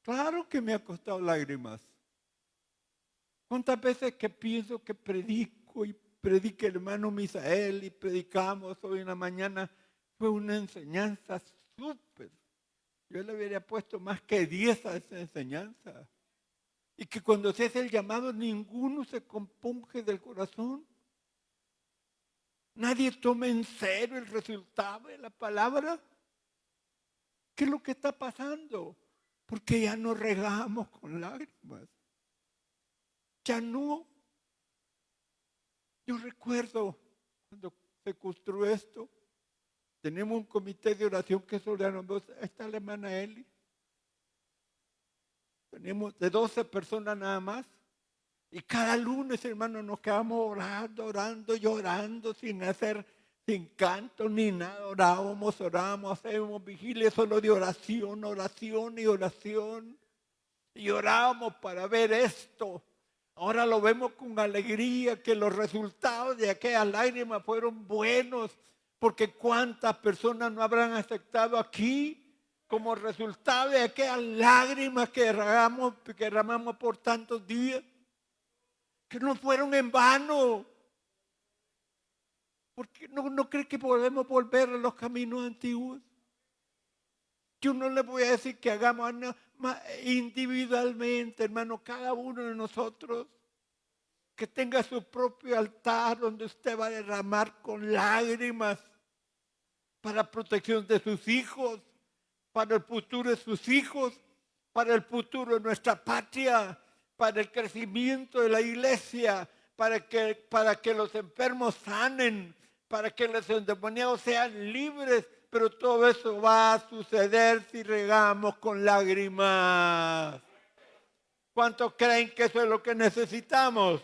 Claro que me ha costado lágrimas. ¿Cuántas veces que pienso que predico y predica el hermano Misael y predicamos hoy en la mañana? Fue una enseñanza súper. Yo le hubiera puesto más que 10 a esa enseñanza. Y que cuando se hace el llamado, ninguno se compunge del corazón. Nadie toma en serio el resultado de la palabra. ¿Qué es lo que está pasando? Porque ya no regamos con lágrimas. Ya no. Yo recuerdo cuando se construyó esto, tenemos un comité de oración que solo nombró, está la hermana Eli. Tenemos de 12 personas nada más. Y cada lunes, hermano, nos quedamos orando, llorando, sin canto ni nada. Orábamos, hacíamos vigilia solo de oración y oración. Y orábamos para ver esto. Ahora lo vemos con alegría, que los resultados de aquellas lágrimas fueron buenos. Porque cuántas personas no habrán aceptado aquí como resultado de aquellas lágrimas que derramamos por tantos días, que no fueron en vano. Porque no cree que podemos volver a los caminos antiguos. Yo no le voy a decir que hagamos individualmente, hermano, cada uno de nosotros, que tenga su propio altar donde usted va a derramar con lágrimas para protección de sus hijos, para el futuro de sus hijos, para el futuro de nuestra patria, para el crecimiento de la iglesia, para que los enfermos sanen, para que los endemoniados sean libres. Pero todo eso va a suceder si regamos con lágrimas. ¿Cuántos creen que eso es lo que necesitamos?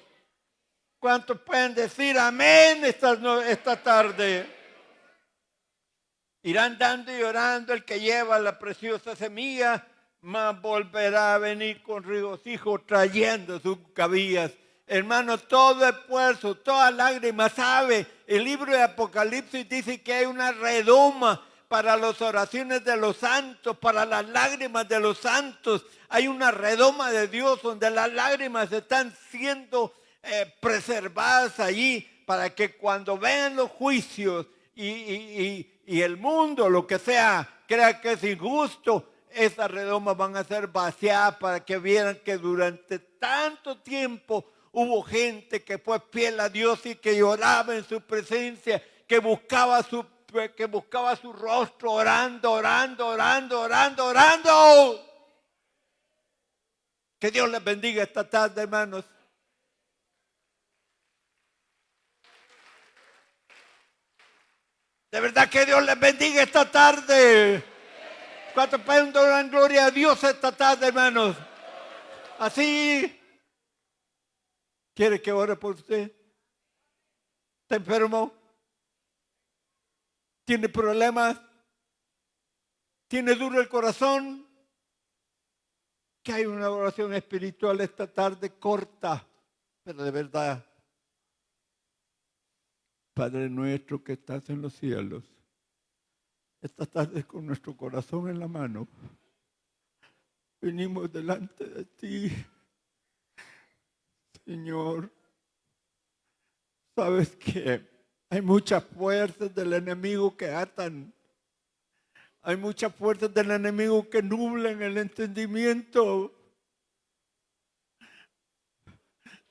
¿Cuántos pueden decir amén esta tarde? Irán dando y orando el que lleva la preciosa semilla, mas volverá a venir con regocijo trayendo sus cabillas. Hermano, todo esfuerzo, toda lágrima, sabe, el libro de Apocalipsis dice que hay una redoma para las oraciones de los santos, para las lágrimas de los santos. Hay una redoma de Dios donde las lágrimas están siendo preservadas allí para que cuando vean los juicios y el mundo, lo que sea, crea que es injusto, esas redomas van a ser vaciadas para que vieran que durante tanto tiempo hubo gente que fue fiel a Dios y que lloraba en su presencia, que buscaba su rostro, orando. Que Dios les bendiga esta tarde, hermanos. De verdad que Dios les bendiga esta tarde. ¿Cuántos pueden dar gloria a Dios esta tarde, hermanos? Así. ¿Quiere que ore por usted? ¿Está enfermo? ¿Tiene problemas? ¿Tiene duro el corazón? Que hay una oración espiritual esta tarde corta, pero de verdad. Padre nuestro que estás en los cielos, esta tarde con nuestro corazón en la mano, venimos delante de ti, Señor. Sabes que hay muchas fuerzas del enemigo que atan, hay muchas fuerzas del enemigo que nublan el entendimiento.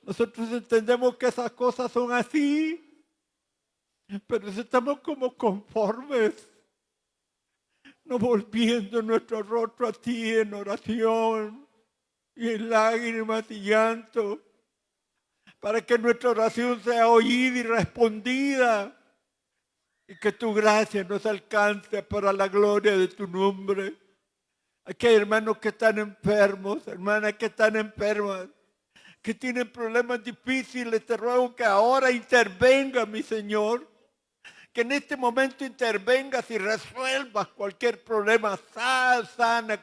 Nosotros entendemos que esas cosas son así, pero si estamos como conformes, no volviendo nuestro rostro a ti en oración y en lágrimas y llanto, para que nuestra oración sea oída y respondida, y que tu gracia nos alcance para la gloria de tu nombre. Aquí hay hermanos que están enfermos, hermanas que están enfermas, que tienen problemas difíciles. Te ruego que ahora intervenga, mi Señor, que en este momento intervengas y resuelvas cualquier problema, sana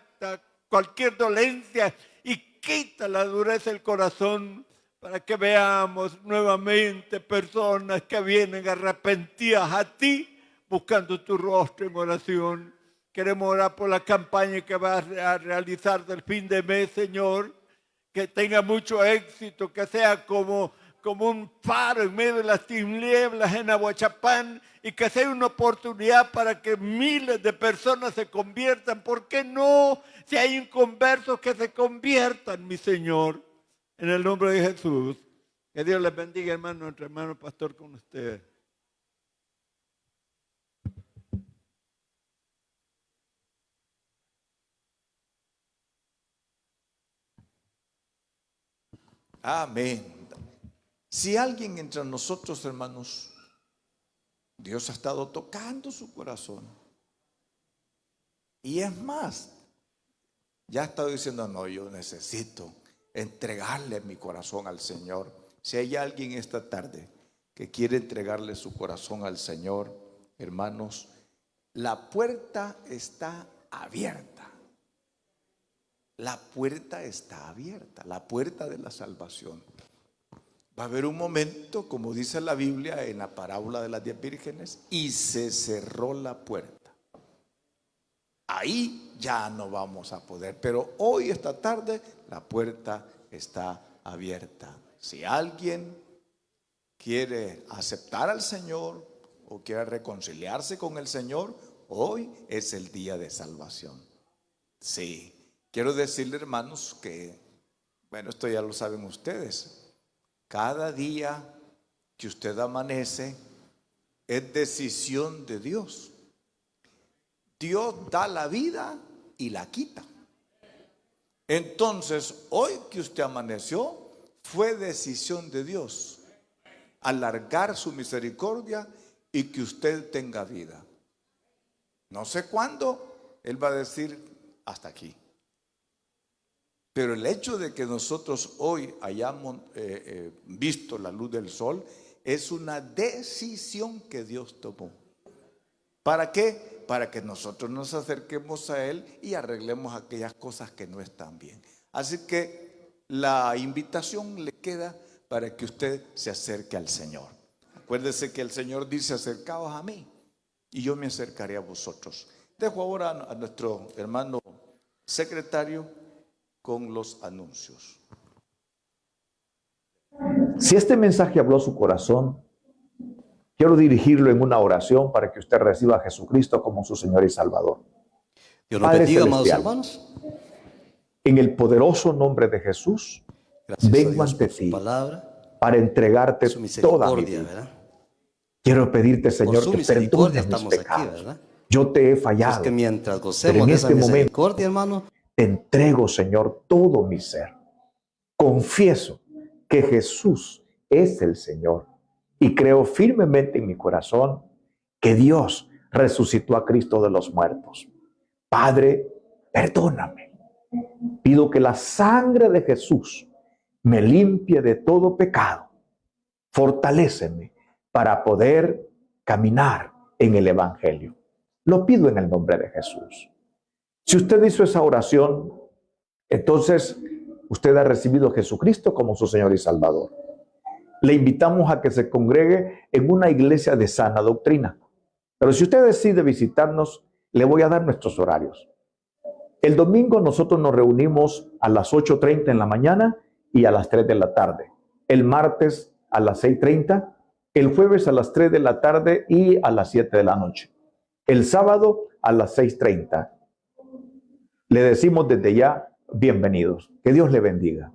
cualquier dolencia y quita la dureza del corazón, para que veamos nuevamente personas que vienen arrepentidas a ti, buscando tu rostro en oración. Queremos orar por la campaña que vas a realizar del fin de mes, Señor, que tenga mucho éxito, que sea como un faro en medio de las tinieblas en Aguachapán, y que sea una oportunidad para que miles de personas se conviertan. ¿Por qué no? Si hay inconversos, que se conviertan, mi Señor, en el nombre de Jesús. Que Dios les bendiga, hermano, nuestro hermano pastor con ustedes. Amén. Si alguien entre nosotros, hermanos, Dios ha estado tocando su corazón, y es más, ya ha estado diciendo, no, yo necesito entregarle mi corazón al Señor. Si hay alguien esta tarde que quiere entregarle su corazón al Señor, hermanos, la puerta está abierta. La puerta está abierta, la puerta de la salvación. Va a haber un momento, como dice la Biblia en la parábola de las 10 vírgenes, y se cerró la puerta. Ahí ya no vamos a poder, pero hoy, esta tarde, la puerta está abierta. Si alguien quiere aceptar al Señor o quiere reconciliarse con el Señor, hoy es el día de salvación. Sí, quiero decirle, hermanos, que, bueno, esto ya lo saben ustedes. Cada día que usted amanece es decisión de Dios. Dios da la vida y la quita. Entonces, hoy que usted amaneció, fue decisión de Dios alargar su misericordia y que usted tenga vida. No sé cuándo Él va a decir hasta aquí. Pero el hecho de que nosotros hoy hayamos visto la luz del sol es una decisión que Dios tomó. ¿Para qué? Para que nosotros nos acerquemos a Él y arreglemos aquellas cosas que no están bien. Así que la invitación le queda para que usted se acerque al Señor. Acuérdese que el Señor dice: acercaos a mí y yo me acercaré a vosotros. Dejo ahora a nuestro hermano secretario con los anuncios. Si este mensaje habló su corazón, quiero dirigirlo en una oración para que usted reciba a Jesucristo como su Señor y Salvador. Dios nos Padre bendiga, amados celestial, hermanos. en el poderoso nombre de Jesús, Gracias vengo a Dios ante por su ti palabra, para entregarte su toda mi misericordia, vida. ¿verdad? Quiero pedirte, Por Señor, su que misericordia perdones mis estamos aquí, pecados. ¿verdad? Yo te he Pues fallado. que mientras Pero gocemos en de este esa momento misericordia, hermano, te entrego, Señor, todo mi ser. Confieso que Jesús es el Señor y creo firmemente en mi corazón que Dios resucitó a Cristo de los muertos. Padre, perdóname. Pido que la sangre de Jesús me limpie de todo pecado. Fortaléceme para poder caminar en el Evangelio. Lo pido en el nombre de Jesús. Si usted hizo esa oración, entonces usted ha recibido a Jesucristo como su Señor y Salvador. Le invitamos a que se congregue en una iglesia de sana doctrina. Pero si usted decide visitarnos, le voy a dar nuestros horarios. El domingo nosotros nos reunimos a las 8:30 en la mañana y a las 3 de la tarde. El martes a las 6:30, el jueves a las 3 de la tarde y a las 7 de la noche. El sábado a las 6:30. Le decimos desde ya, bienvenidos. Que Dios le bendiga.